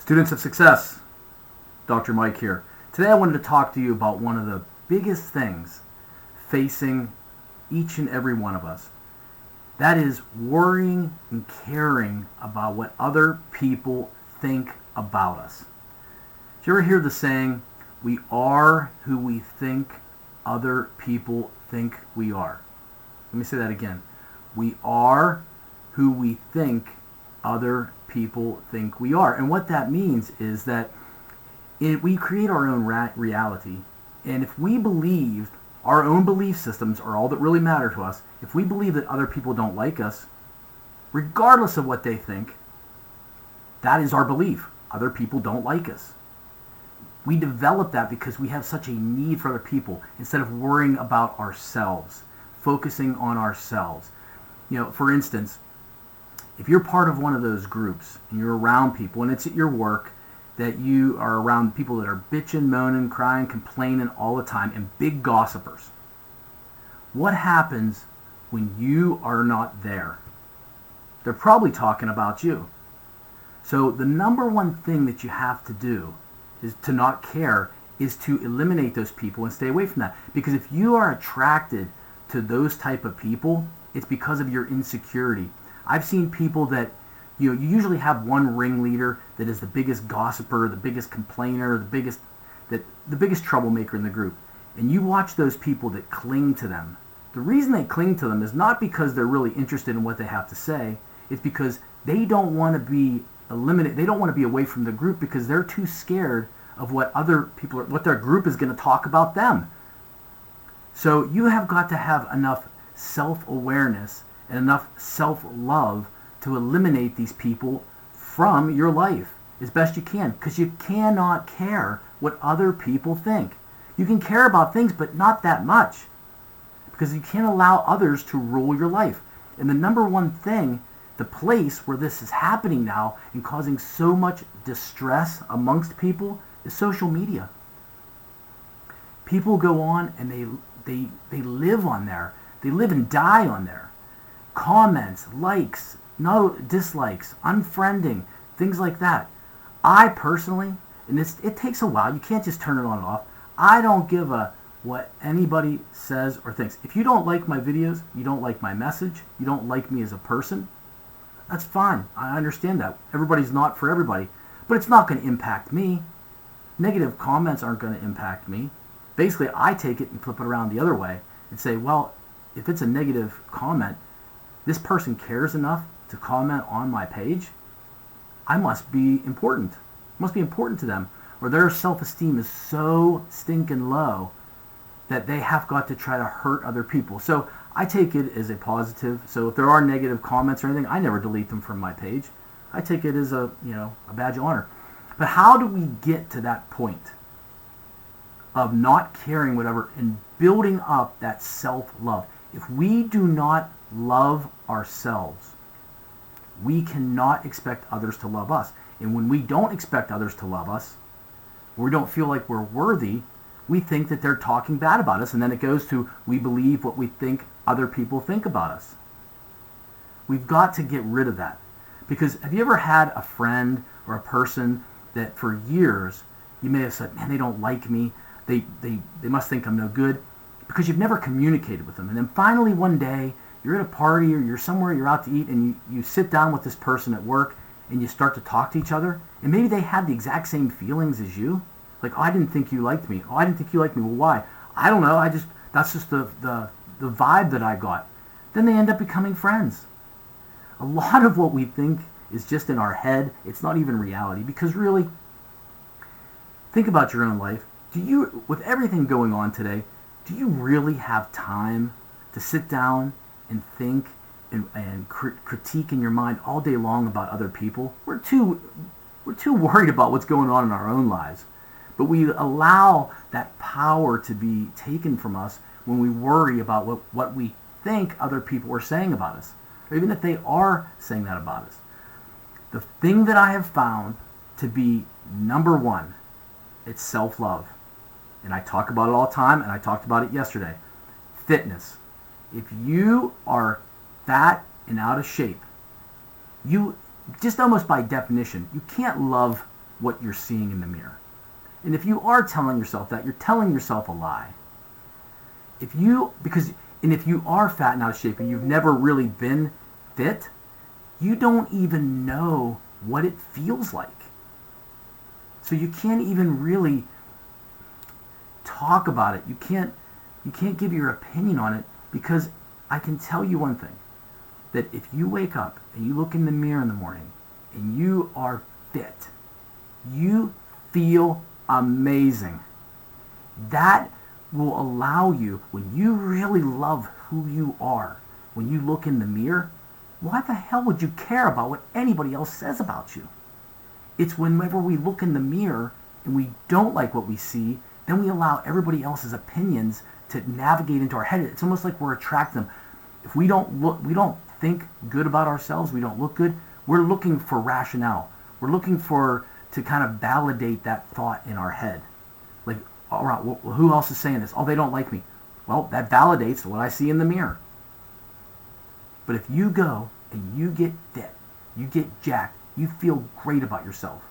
Students of Success, Dr. Mike here. Today I wanted to talk to you about one of the biggest things facing each and every one of us. That is worrying and caring about what other people think about us. Did you ever hear the saying, we are who we think other people think we are? Let me say that again. We are who we think other people think we are. And what that means is that we create our own reality. And if we believe our own belief systems are all that really matter to us, if we believe that other people don't like us, regardless of what they think, that is our belief. Other people don't like us. We develop that because we have such a need for other people instead of worrying about ourselves, focusing on ourselves. You know, for instance, if you're part of one of those groups and you're around people and it's at your work that you are around people that are bitching, moaning, crying, complaining all the time and big gossipers, what happens when you are not there? They're probably talking about you. So the number one thing that you have to do is to not care, is to eliminate those people and stay away from that. Because if you are attracted to those type of people, it's because of your insecurity. I've seen people that, you usually have one ringleader that is the biggest gossiper, the biggest complainer, the biggest troublemaker in the group. And you watch those people that cling to them. The reason they cling to them is not because they're really interested in what they have to say. It's because they don't want to be eliminated. They don't want to be away from the group because they're too scared of what other people, what their group is going to talk about them. So you have got to have enough self-awareness and enough self-love to eliminate these people from your life as best you can, because you cannot care what other people think. You can care about things, but not that much, because you can't allow others to rule your life. And the number one thing, the place where this is happening now and causing so much distress amongst people, is social media. People go on and they live on there. They live and die on there. Comments, likes, no dislikes, unfriending, things like that. I personally, and it takes a while, you can't just turn it on and off. I don't give a what anybody says or thinks. If you don't like my videos, you don't like my message, you don't like me as a person, that's fine. I understand that. Everybody's not for everybody, but it's not going to impact me. Negative comments aren't going to impact me. Basically, I take it and flip it around the other way and say, well, if it's a negative comment, this person cares enough to comment on my page, I must be important. It must be important to them. Or their self-esteem is so stinking low that they have got to try to hurt other people. So I take it as a positive. So if there are negative comments or anything, I never delete them from my page. I take it as a badge of honor. But how do we get to that point of not caring whatever and building up that self-love? If we do not love ourselves, we cannot expect others to love us. And when we don't expect others to love us, we don't feel like we're worthy, we think that they're talking bad about us, and then it goes to we believe what we think other people think about us. We've got to get rid of that. Because have you ever had a friend or a person that for years you may have said, man, they don't like me, they must think I'm no good, because you've never communicated with them. And then finally one day, you're at a party or you're somewhere, you're out to eat, and you sit down with this person at work and you start to talk to each other, and maybe they had the exact same feelings as you. Like, oh, I didn't think you liked me. Oh, I didn't think you liked me. Well, why? I don't know. That's just the vibe that I got. Then they end up becoming friends. A lot of what we think is just in our head. It's not even reality, because really, think about your own life. With everything going on today, do you really have time to sit down and think and critique in your mind all day long about other people? We're too worried about what's going on in our own lives. But we allow that power to be taken from us when we worry about what we think other people are saying about us, or even if they are saying that about us. The thing that I have found to be number one, it's self-love. And I talk about it all the time, and I talked about it yesterday. Fitness. If you are fat and out of shape, you just almost by definition, you can't love what you're seeing in the mirror. And if you are telling yourself that, you're telling yourself a lie. If you are fat and out of shape and you've never really been fit, you don't even know what it feels like. So you can't even really talk about it. You can't give your opinion on it, because I can tell you one thing, that if you wake up and you look in the mirror in the morning and you are fit, you feel amazing. That will allow you, when you really love who you are, when you look in the mirror, why the hell would you care about what anybody else says about you? It's whenever we look in the mirror and we don't like what we see, then we allow everybody else's opinions to navigate into our head. It's almost like we're attracting them. If we don't think good about ourselves, we don't look good, we're looking for rationale. We're looking to kind of validate that thought in our head. Like, all right, well, who else is saying this? Oh, they don't like me. Well, that validates what I see in the mirror. But if you go and you get fit, you get jacked, you feel great about yourself,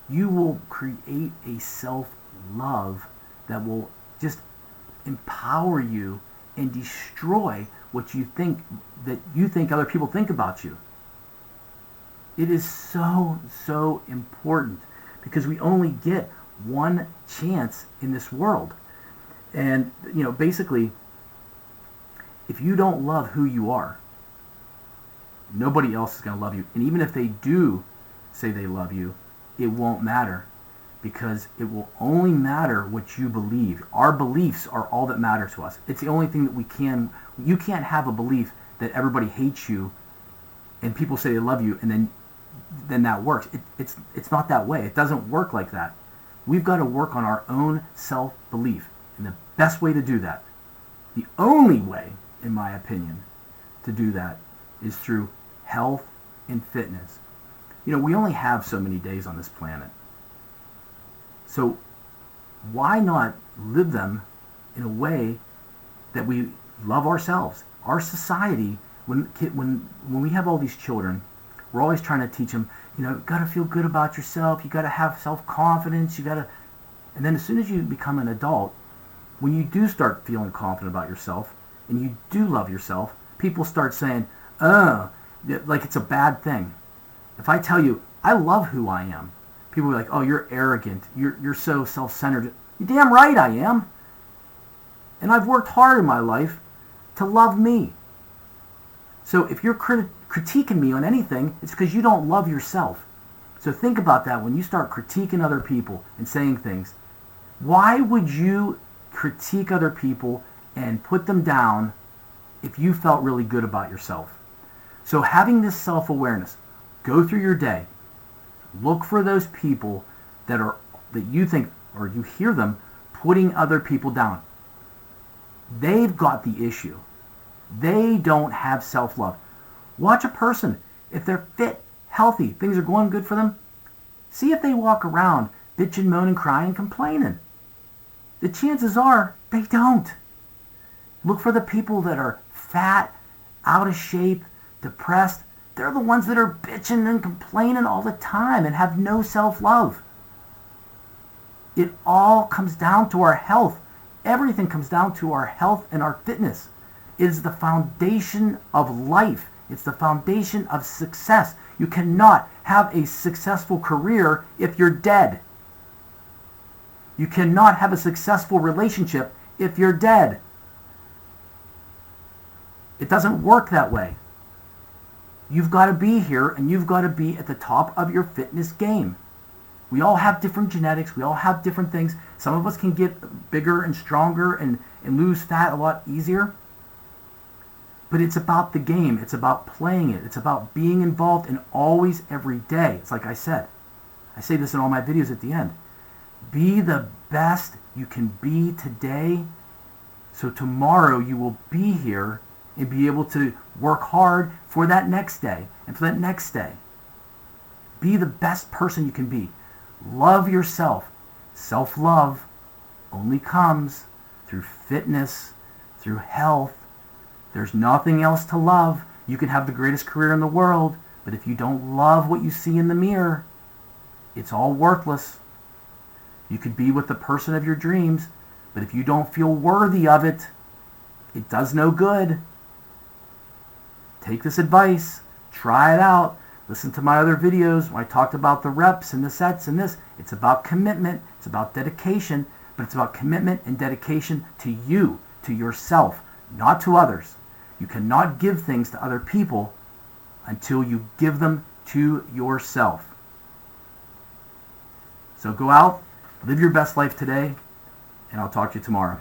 you will create a self-love that will just empower you and destroy what you think other people think about you. It is so, so important, because we only get one chance in this world. And, basically, if you don't love who you are, nobody else is going to love you. And even if they do say they love you, it won't matter, because it will only matter what you believe. Our beliefs are all that matter to us. It's the only thing that you can't have a belief that everybody hates you and people say they love you and then that works. It's not that way. It doesn't work like that. We've got to work on our own self-belief. And the best way to do that, the only way, in my opinion, to do that is through health and fitness. We only have so many days on this planet. So why not live them in a way that we love ourselves? Our society, when we have all these children, we're always trying to teach them, you got to feel good about yourself, you got to have self-confidence, and then as soon as you become an adult, when you do start feeling confident about yourself, and you do love yourself, people start saying, like it's a bad thing. If I tell you, I love who I am, people are like, oh, you're arrogant, you're so self-centered. You're damn right I am. And I've worked hard in my life to love me. So if you're critiquing me on anything, it's because you don't love yourself. So think about that when you start critiquing other people and saying things. Why would you critique other people and put them down if you felt really good about yourself? So having this self-awareness, go through your day, look for those people that you think, or you hear them putting other people down. They've got the issue. They don't have self-love. Watch a person. If they're fit, healthy, things are going good for them, see if they walk around bitching, moaning, crying, complaining. The chances are they don't. Look for the people that are fat, out of shape, depressed. They're the ones that are bitching and complaining all the time and have no self-love. It all comes down to our health. Everything comes down to our health and our fitness. It is the foundation of life. It's the foundation of success. You cannot have a successful career if you're dead. You cannot have a successful relationship if you're dead. It doesn't work that way. You've got to be here, and you've got to be at the top of your fitness game. We all have different genetics. We all have different things. Some of us can get bigger and stronger and lose fat a lot easier. But it's about the game. It's about playing it. It's about being involved in always, every day. It's like I said. I say this in all my videos at the end. Be the best you can be today, so tomorrow you will be here and be able to work hard for that next day and for that next day. Be the best person you can be. Love yourself. Self-love only comes through fitness, through health. There's nothing else to love. You can have the greatest career in the world, but if you don't love what you see in the mirror, it's all worthless. You could be with the person of your dreams, but if you don't feel worthy of it, it does no good. Take this advice, try it out. Listen to my other videos when I talked about the reps and the sets and this. It's about commitment, it's about dedication, but it's about commitment and dedication to you, to yourself, not to others. You cannot give things to other people until you give them to yourself. So go out, live your best life today, and I'll talk to you tomorrow.